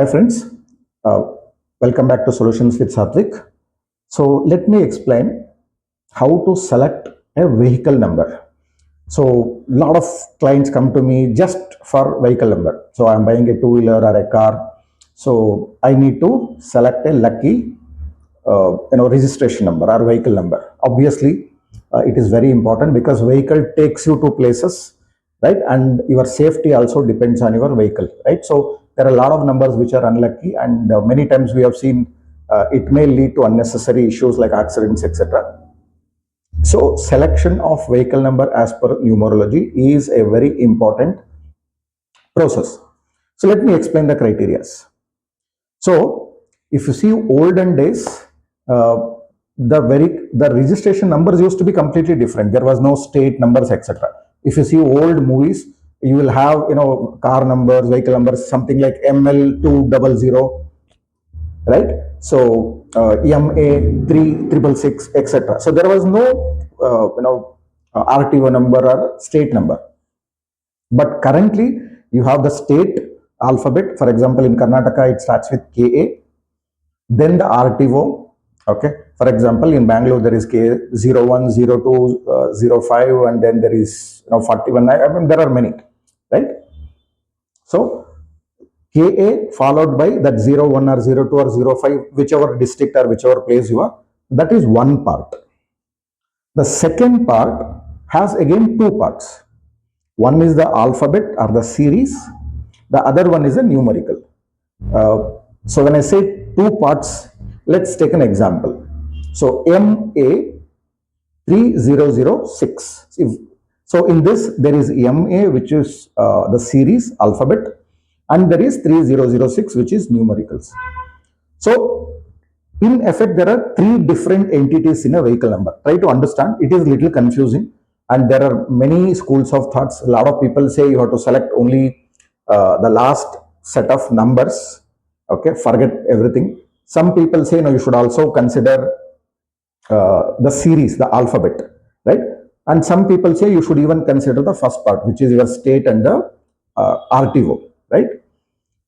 Hi friends, uh, welcome back to Solutions with Saatvik. So let me explain how to select a vehicle number. So a lot of clients come to me just for vehicle number. So I'm buying a two-wheeler or a car. So I need to select a lucky, registration number or vehicle number. Obviously, it is very important because vehicle takes you to places, right? And your safety also depends on your vehicle, right? So there are a lot of numbers which are unlucky, and many times we have seen it may lead to unnecessary issues like accidents, etc. So selection of vehicle number as per numerology is a very important process. So let me explain the criteria. So if you see olden days, uh, the registration numbers used to be completely different. There was no state numbers, etc. If you see old movies, you will have car numbers, vehicle numbers, something like ML200, right? So MA3666, etc. So there was no RTO number or state number. But currently, you have the state alphabet. For example, in Karnataka, it starts with KA, then the RTO. Okay. For example, in Bangalore, there is K01, 02, 05, and then there is 41. I mean, there are many, right? So KA followed by that 01 or 02 or 05, whichever district or whichever place you are, that is one part. The second part has again two parts. One is the alphabet or the series, the other one is a numerical. So when I say two parts, let's take an example. So MA 3006. So in this, there is MA, which is the series alphabet, and there is 3006, which is numericals. So in effect, there are three different entities in a vehicle number. Try to understand. It is a little confusing, and there are many schools of thoughts. A lot of people say you have to select only the last set of numbers. Okay, forget everything. Some people say no, you should also consider the series, the alphabet, right? And some people say you should even consider the first part, which is your state and the RTO, right?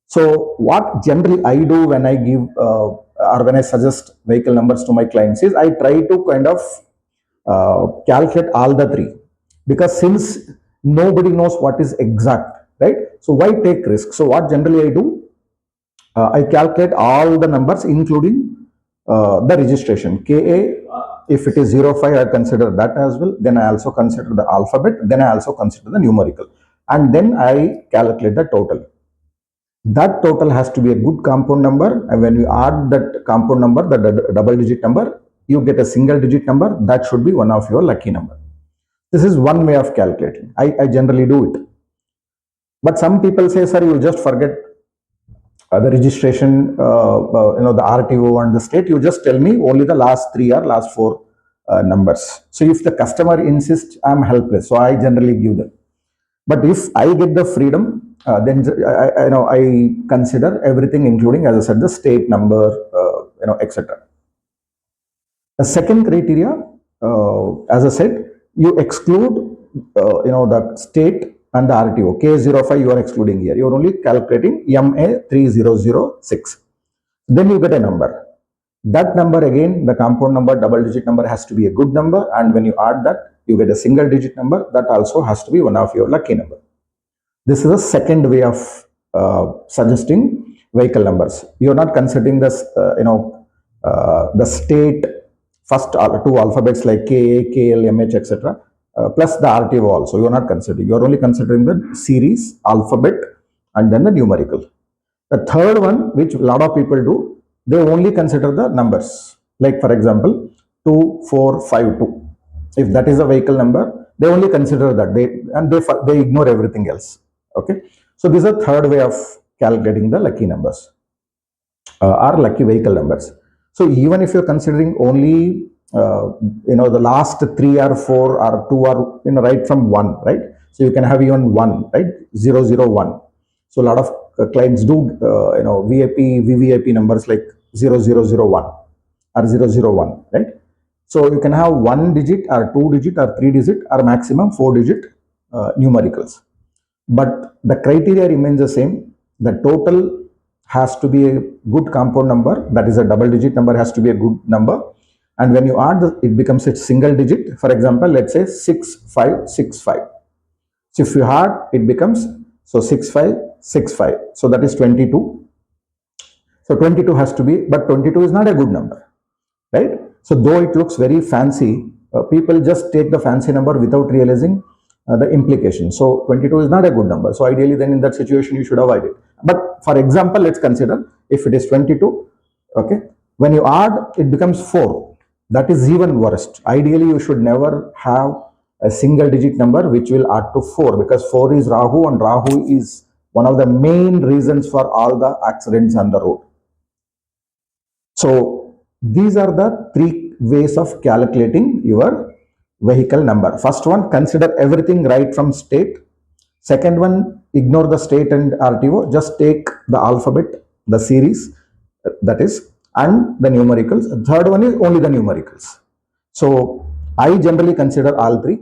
So what generally I do when I give or when I suggest vehicle numbers to my clients is I try to kind of calculate all the three, because since nobody knows what is exact, right? So why take risk? So what generally I do, I calculate all the numbers including the registration. KA, if it is 05, I consider that as well. Then I also consider the alphabet. Then I also consider the numerical. And then I calculate the total. That total has to be a good compound number. And when you add that compound number, the double digit number, you get a single digit number. That should be one of your lucky number. This is one way of calculating. I generally do it. But some people say, sir, you just forget the registration, the RTO and the state. You just tell me only the last three or last four numbers. So if the customer insists, I'm helpless. So I generally give them. But if I get the freedom, then I consider everything, including, as I said, the state number, etc. The second criteria, as I said, you exclude, the state and the RTO. K05 you are excluding here. You are only calculating MA3006. Then you get a number. That number again, the compound number, double digit number has to be a good number. And when you add that, you get a single digit number. That also has to be one of your lucky number. This is a second way of suggesting vehicle numbers. You're not considering this, the state first two alphabets like KA, KL, MH, etc. Plus the RTO also. You're not considering. You're only considering the series, alphabet, and then the numerical. The third one, which a lot of people do, they only consider the numbers. Like for example, 2452. If that is a vehicle number, they only consider that. They ignore everything else. Okay. So this is a third way of calculating the lucky numbers or lucky vehicle numbers. So even if you're considering only the last three or four or two or right from one, right? So you can have even one, right? 001. So a lot of clients do VIP, VVIP numbers like 0001 or 001, right? So you can have one digit or two digit or three digit or maximum four digit numericals. But the criteria remains the same. The total has to be a good compound number, that is a double digit number has to be a good number. And when you add, it becomes a single digit. For example, let's say 6565. So if you add, it becomes, so 6565. So that is 22. So 22 has to be, but 22 is not a good number, right? So though it looks very fancy, people just take the fancy number without realizing the implication. So 22 is not a good number. So ideally, then in that situation, you should avoid it. But for example, let's consider if it is 22, okay, when you add, it becomes 4. That is even worst. Ideally, you should never have a single digit number which will add to 4, because 4 is Rahu, and Rahu is one of the main reasons for all the accidents on the road. So these are the 3 ways of calculating your vehicle number. First one, consider everything right from state. Second one, ignore the state and RTO. Just take the alphabet, the series, that is, and the numericals. Third one is only the numericals. So I generally consider all 3.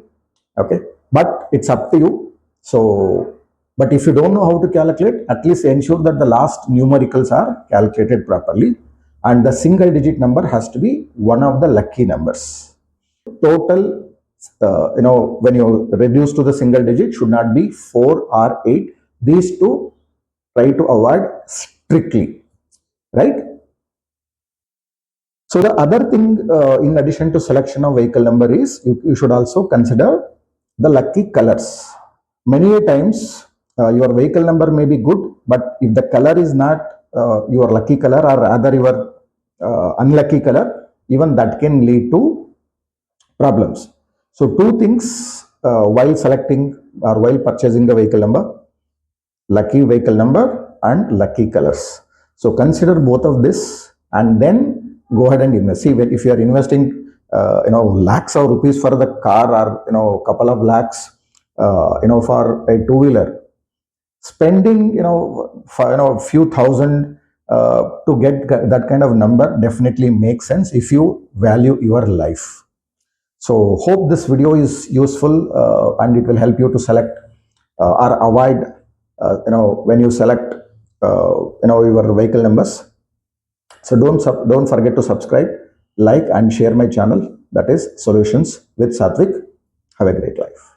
Okay, but it's up to you. So, but if you don't know how to calculate, at least ensure that the last numericals are calculated properly, and the single digit number has to be one of the lucky numbers. Total, when you reduce to the single digit, should not be 4 or 8. These two try to avoid strictly, right? So the other thing, in addition to selection of vehicle number, is you should also consider the lucky colors. Many times, your vehicle number may be good, but if the color is not your lucky color, or rather your unlucky color, even that can lead to problems. So 2 things while selecting or while purchasing the vehicle number: lucky vehicle number and lucky colors. So consider both of this and then go ahead and invest. See, if you are investing, lakhs of rupees for the car, or couple of lakhs, for a two-wheeler, spending, for, few thousand to get that kind of number definitely makes sense if you value your life. So hope this video is useful, and it will help you to select or avoid, when you select, your vehicle numbers. So don't forget to subscribe, like, and share my channel, that is Solutions with Saatvik. Have a great life.